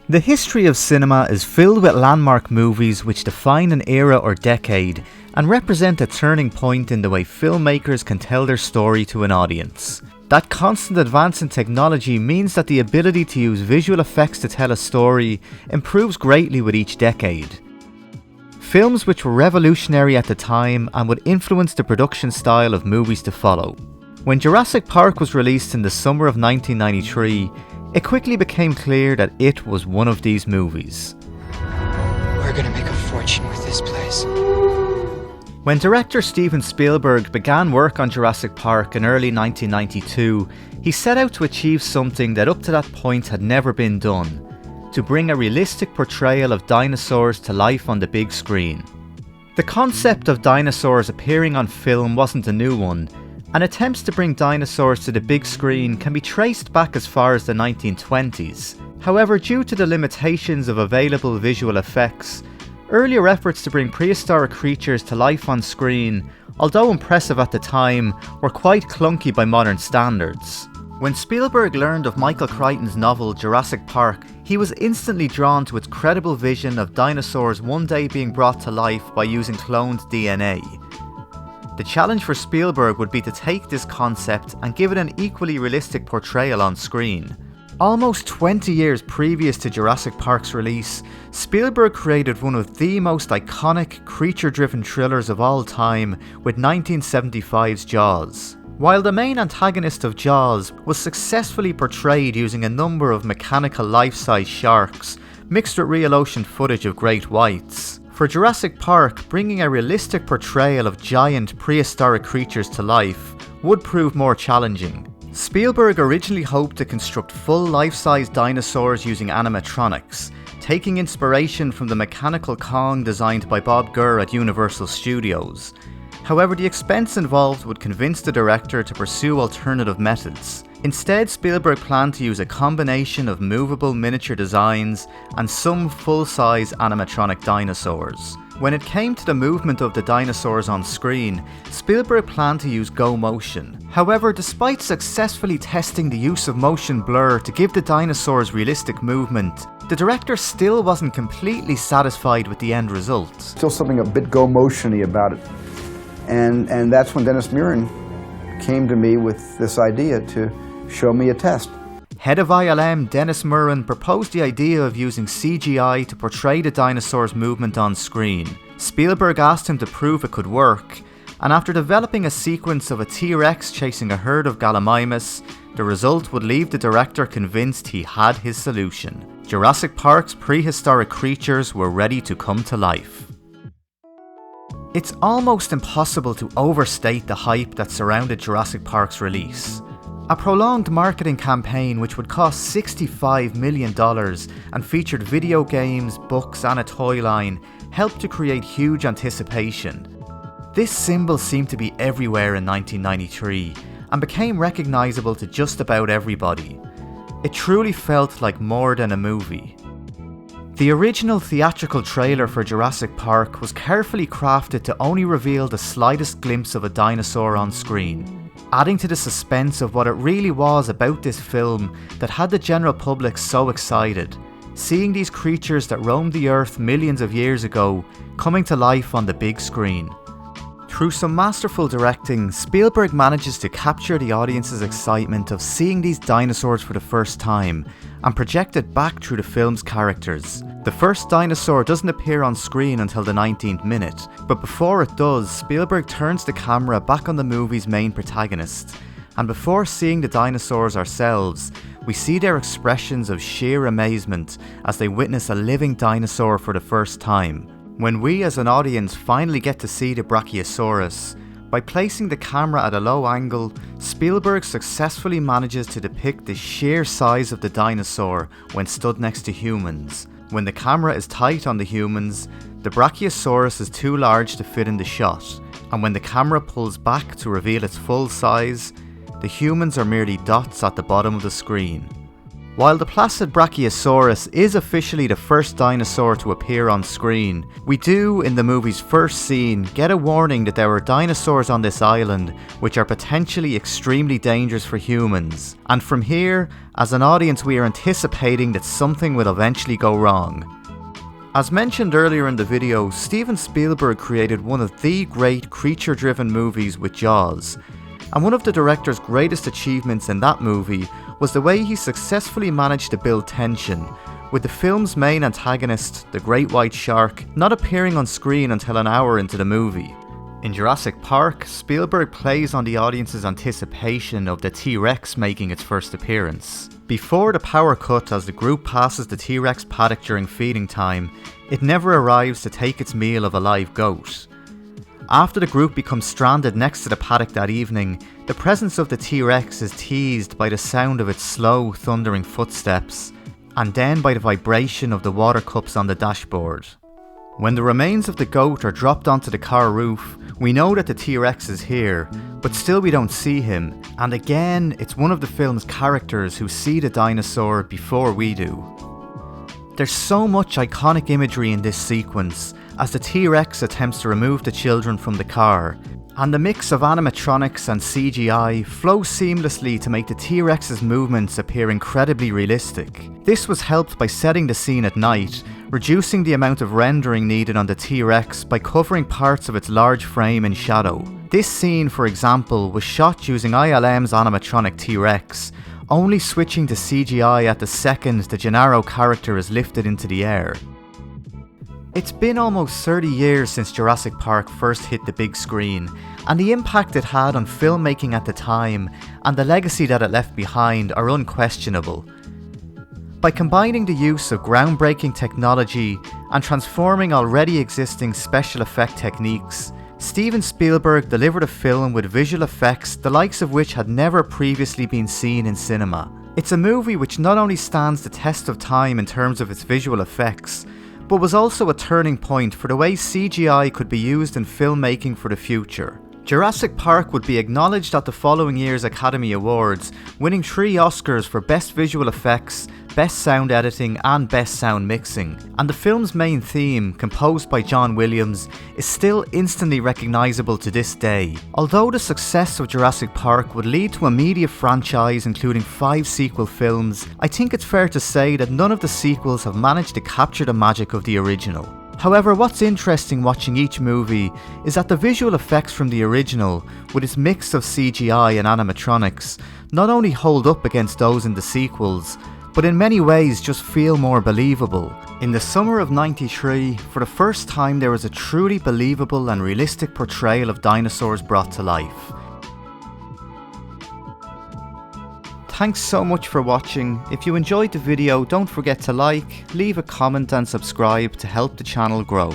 The history of cinema is filled with landmark movies which define an era or decade and represent a turning point in the way filmmakers can tell their story to an audience. That constant advance in technology means that the ability to use visual effects to tell a story improves greatly with each decade. Films which were revolutionary at the time and would influence the production style of movies to follow. When Jurassic Park was released in the summer of 1993, it quickly became clear that it was one of these movies. We're gonna make a fortune with this place. When director Steven Spielberg began work on Jurassic Park in early 1992, he set out to achieve something that up to that point had never been done: to bring a realistic portrayal of dinosaurs to life on the big screen. The concept of dinosaurs appearing on film wasn't a new one, and attempts to bring dinosaurs to the big screen can be traced back as far as the 1920s. However, due to the limitations of available visual effects, earlier efforts to bring prehistoric creatures to life on screen, although impressive at the time, were quite clunky by modern standards. When Spielberg learned of Michael Crichton's novel Jurassic Park, he was instantly drawn to its credible vision of dinosaurs one day being brought to life by using cloned DNA. The challenge for Spielberg would be to take this concept and give it an equally realistic portrayal on screen. Almost 20 years previous to Jurassic Park's release, Spielberg created one of the most iconic creature-driven thrillers of all time with 1975's Jaws. While the main antagonist of Jaws was successfully portrayed using a number of mechanical life-size sharks, mixed with real ocean footage of great whites, for Jurassic Park, bringing a realistic portrayal of giant prehistoric creatures to life would prove more challenging. Spielberg originally hoped to construct full life-size dinosaurs using animatronics, taking inspiration from the mechanical Kong designed by Bob Gurr at Universal Studios. However, the expense involved would convince the director to pursue alternative methods. Instead, Spielberg planned to use a combination of movable miniature designs and some full-size animatronic dinosaurs. When it came to the movement of the dinosaurs on screen, Spielberg planned to use go motion. However, despite successfully testing the use of motion blur to give the dinosaurs realistic movement, the director still wasn't completely satisfied with the end result. Still something a bit go motion-y about it. And that's when Dennis MUREN came to me with this idea to show me a test. Head of ILM Dennis MUREN proposed the idea of using CGI to portray the dinosaurs' movement on screen. Spielberg asked him to prove it could work, and after developing a sequence of a T-Rex chasing a herd of Gallimimus, the result would leave the director convinced he had his solution. Jurassic Park's prehistoric creatures were ready to come to life. It's almost impossible to overstate the hype that surrounded Jurassic Park's release. A prolonged marketing campaign which would cost $65 million and featured video games, books and a toy line helped to create huge anticipation. This symbol seemed to be everywhere in 1993 and became recognisable to just about everybody. It truly felt like more than a movie. The original theatrical trailer for Jurassic Park was carefully crafted to only reveal the slightest glimpse of a dinosaur on screen, adding to the suspense of what it really was about this film that had the general public so excited, seeing these creatures that roamed the earth millions of years ago coming to life on the big screen. Through some masterful directing, Spielberg manages to capture the audience's excitement of seeing these dinosaurs for the first time and project it back through the film's characters. The first dinosaur doesn't appear on screen until the 19th minute, but before it does, Spielberg turns the camera back on the movie's main protagonist, and before seeing the dinosaurs ourselves, we see their expressions of sheer amazement as they witness a living dinosaur for the first time. When we as an audience finally get to see the Brachiosaurus, by placing the camera at a low angle, Spielberg successfully manages to depict the sheer size of the dinosaur when stood next to humans. When the camera is tight on the humans, the Brachiosaurus is too large to fit in the shot, and when the camera pulls back to reveal its full size, the humans are merely dots at the bottom of the screen. While the placid Brachiosaurus is officially the first dinosaur to appear on screen, we do, in the movie's first scene, get a warning that there are dinosaurs on this island which are potentially extremely dangerous for humans. And from here, as an audience, we are anticipating that something will eventually go wrong. As mentioned earlier in the video, Steven Spielberg created one of the great creature-driven movies with Jaws. And one of the director's greatest achievements in that movie was the way he successfully managed to build tension, with the film's main antagonist, the great white shark, not appearing on screen until an hour into the movie. In Jurassic Park, Spielberg plays on the audience's anticipation of the T-Rex making its first appearance. Before the power cut as the group passes the T-Rex paddock during feeding time, it never arrives to take its meal of a live goat. After the group becomes stranded next to the paddock that evening, the presence of the T-Rex is teased by the sound of its slow, thundering footsteps, and then by the vibration of the water cups on the dashboard. When the remains of the goat are dropped onto the car roof, we know that the T-Rex is here, but still we don't see him, and again, it's one of the film's characters who see the dinosaur before we do. There's so much iconic imagery in this sequence, as the T-Rex attempts to remove the children from the car, and the mix of animatronics and CGI flows seamlessly to make the T-Rex's movements appear incredibly realistic. This was helped by setting the scene at night, reducing the amount of rendering needed on the T-Rex by covering parts of its large frame in shadow. This scene, for example, was shot using ILM's animatronic T-Rex, only switching to CGI at the second the Gennaro character is lifted into the air. It's been almost 30 years since Jurassic Park first hit the big screen, and the impact it had on filmmaking at the time and the legacy that it left behind are unquestionable. By combining the use of groundbreaking technology and transforming already existing special effect techniques, Steven Spielberg delivered a film with visual effects the likes of which had never previously been seen in cinema. It's a movie which not only stands the test of time in terms of its visual effects, but was also a turning point for the way CGI could be used in filmmaking for the future. Jurassic Park would be acknowledged at the following year's Academy Awards, winning 3 Oscars for Best Visual Effects, Best Sound Editing and Best Sound Mixing. And the film's main theme, composed by John Williams, is still instantly recognisable to this day. Although the success of Jurassic Park would lead to a media franchise including 5 sequel films, I think it's fair to say that none of the sequels have managed to capture the magic of the original. However, what's interesting watching each movie is that the visual effects from the original, with its mix of CGI and animatronics, not only hold up against those in the sequels, but in many ways just feel more believable. In the summer of '93, for the first time there was a truly believable and realistic portrayal of dinosaurs brought to life. Thanks so much for watching. If you enjoyed the video, don't forget to like, leave a comment and subscribe to help the channel grow.